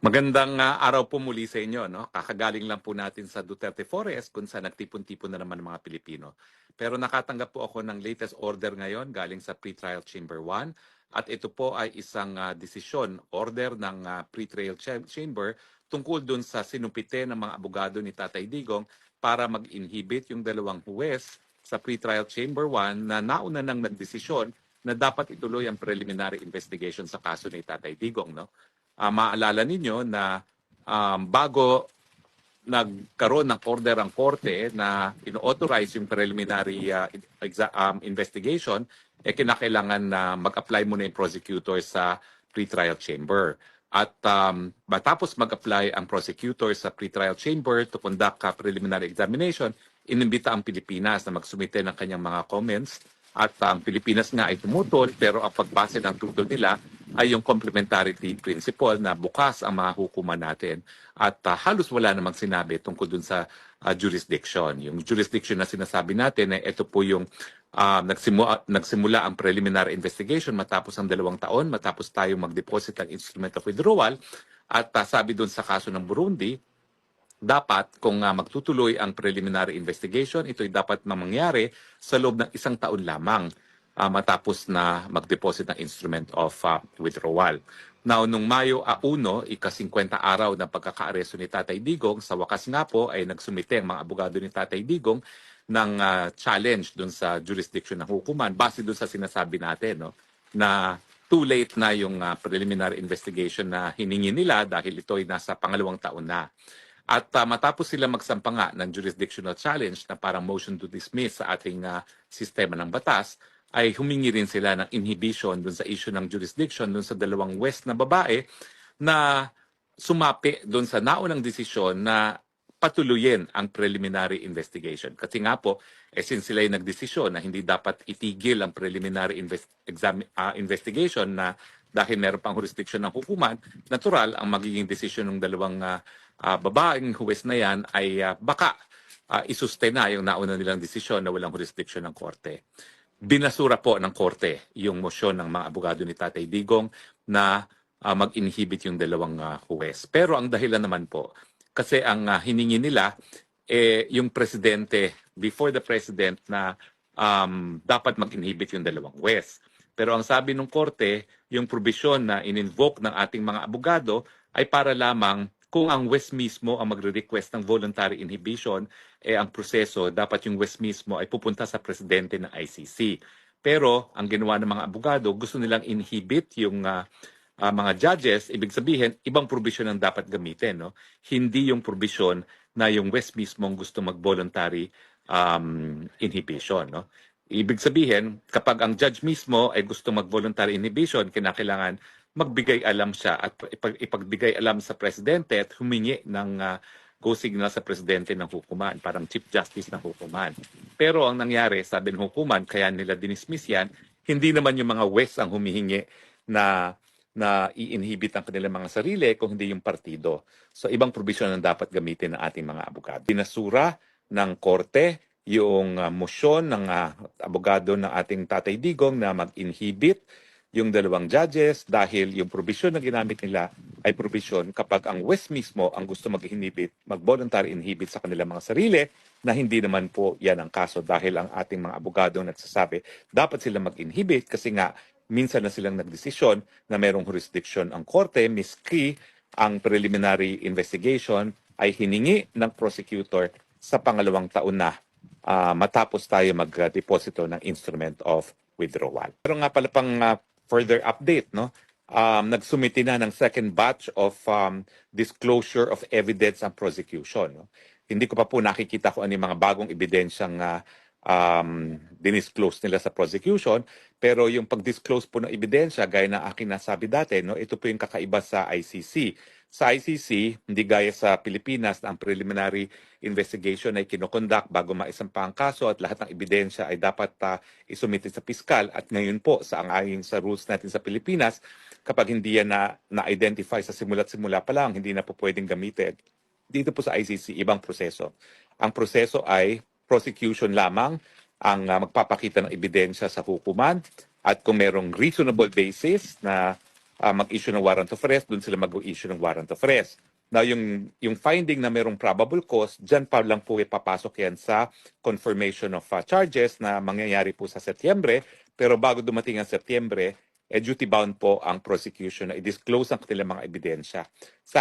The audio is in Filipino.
Magandang araw po muli sa inyo. No? Kakagaling lang po natin sa Duterte Forest kung saan nagtipon-tipon na naman mga Pilipino. Pero nakatanggap po ako ng latest order ngayon galing sa Pretrial Chamber 1 at ito po ay isang desisyon, order ng Pretrial Chamber tungkol dun sa sinumpite ng mga abogado ni Tatay Digong para mag-inhibit yung dalawang huwes sa Pretrial Chamber 1 na nauna nang nagdesisyon na dapat ituloy ang preliminary investigation sa kaso ni Tatay Digong. No? Maalala ninyo na bago nagkaroon ng order ang korte na ino-authorize yung preliminary investigation, kinakailangan na mag-apply muna yung prosecutor sa pretrial chamber. At matapos mag-apply ang prosecutor sa pretrial chamber to conduct a preliminary examination, inimbita ang Pilipinas na magsumite ng kanyang mga comments at ang Pilipinas nga ay tumutol pero ang pagbase ng tutol nila ay yung complementarity principle na bukas ang mga hukuman natin at halos wala namang sinabi tungkol dun sa jurisdiction. Yung jurisdiction na sinasabi natin ay ito po yung nagsimula ang preliminary investigation matapos ang 2 taon, matapos tayo mag-deposit ng instrument of withdrawal at sabi dun sa kaso ng Burundi, dapat kung magtutuloy ang preliminary investigation, ito'y dapat na mangyari sa loob ng 1 taon lamang matapos na mag-deposit ng instrument of withdrawal. Now, nung Mayo 1, ika-50 araw ng pagkakaaresto ni Tatay Digong, sa wakas nga po ay nagsumite ang mga abogado ni Tatay Digong ng challenge dun sa jurisdiction ng hukuman base dun sa sinasabi natin, no, na too late na yung preliminary investigation na hiningi nila dahil ito'y nasa 2nd taon na. At matapos sila magsampa nga ng jurisdictional challenge na parang motion to dismiss sa ating sistema ng batas, ay humingi rin sila ng inhibition dun sa issue ng jurisdiction dun sa 2 West na babae na sumapi dun sa naunang desisyon na patuloyin ang preliminary investigation. Kasi nga po, since sila ay nagdesisyon na hindi dapat itigil ang preliminary investigation na dahil meron pang jurisdiction ng hukuman, natural ang magiging desisyon ng 2 babaeng huwes na yan ay baka isustain na yung nauna nilang desisyon na walang jurisdiction ng korte. Binasura po ng korte yung motion ng mga abogado ni Tatay Digong na mag-inhibit yung 2 huwes. Pero ang dahilan naman po, kasi ang hiningi nila, yung presidente, before the president na dapat mag-inhibit yung 2 huwes. Pero ang sabi ng korte, yung provision na in-invoke ng ating mga abogado ay para lamang kung ang West mismo ang magre-request ng voluntary inhibition, ang proseso, dapat yung West mismo ay pupunta sa presidente ng ICC. Pero ang ginawa ng mga abogado, gusto nilang inhibit yung mga judges, ibig sabihin, ibang provision ang dapat gamitin. No? Hindi yung provision na yung West mismo ang gusto mag-voluntary inhibition. No? Ibig sabihin, kapag ang judge mismo ay gusto mag-voluntary inhibition, kinakailangan magbigay alam siya at ipagbigay alam sa presidente at humingi ng go signal sa presidente ng hukuman, parang chief justice ng hukuman. Pero ang nangyari, sabi ng hukuman, kaya nila dinismiss yan, hindi naman yung mga West ang humihingi na i-inhibit ang kanilang mga sarili kung hindi yung partido. So ibang provision ang dapat gamitin ng ating mga abogado. Binasura ng korte yung motion ng abogado ng ating Tatay Digong na mag-inhibit yung 2 judges dahil yung provision na ginamit nila ay provision kapag ang West mismo ang gusto mag-inhibit, mag-voluntary inhibit sa kanilang mga sarili na hindi naman po yan ang kaso dahil ang ating mga abogado nagsasabi dapat sila mag-inhibit kasi nga minsan na silang nagdesisyon na merong jurisdiction ang korte miski ang preliminary investigation ay hiningi ng prosecutor sa 2nd taon na matapos tayo mag-deposito ng instrument of withdrawal. Pero nga pala pang further update, no? Nagsumiti na ng 2nd batch of disclosure of evidence ang prosecution. No? Hindi ko pa po nakikita kung ano yung mga bagong ebidensyang dinisclose nila sa prosecution, pero yung pag-disclose po ng ebidensya, gaya ng aking nasabi dati, no, ito po yung kakaiba sa ICC. Sa ICC, hindi gaya sa Pilipinas na ang preliminary investigation ay kinokondak bago maisampa ang kaso at lahat ng ebidensya ay dapat isumite sa piskal. At ngayon po, sa rules natin sa Pilipinas, kapag hindi yan na-identify sa simula't-simula pa lang, hindi na po pwedeng gamitin. Dito po sa ICC, ibang proseso. Ang proseso ay prosecution lamang ang magpapakita ng ebidensya sa hukuman at kung merong reasonable basis na mag-issue ng warrant of arrest, doon sila mag-issue ng warrant of arrest. Now, yung finding na mayroong probable cause, dyan pa lang po ipapasok yan sa confirmation of charges na mangyayari po sa Setyembre. Pero bago dumating ang Setyembre, duty bound po ang prosecution na i-disclose ang kanilang mga ebidensya. Sa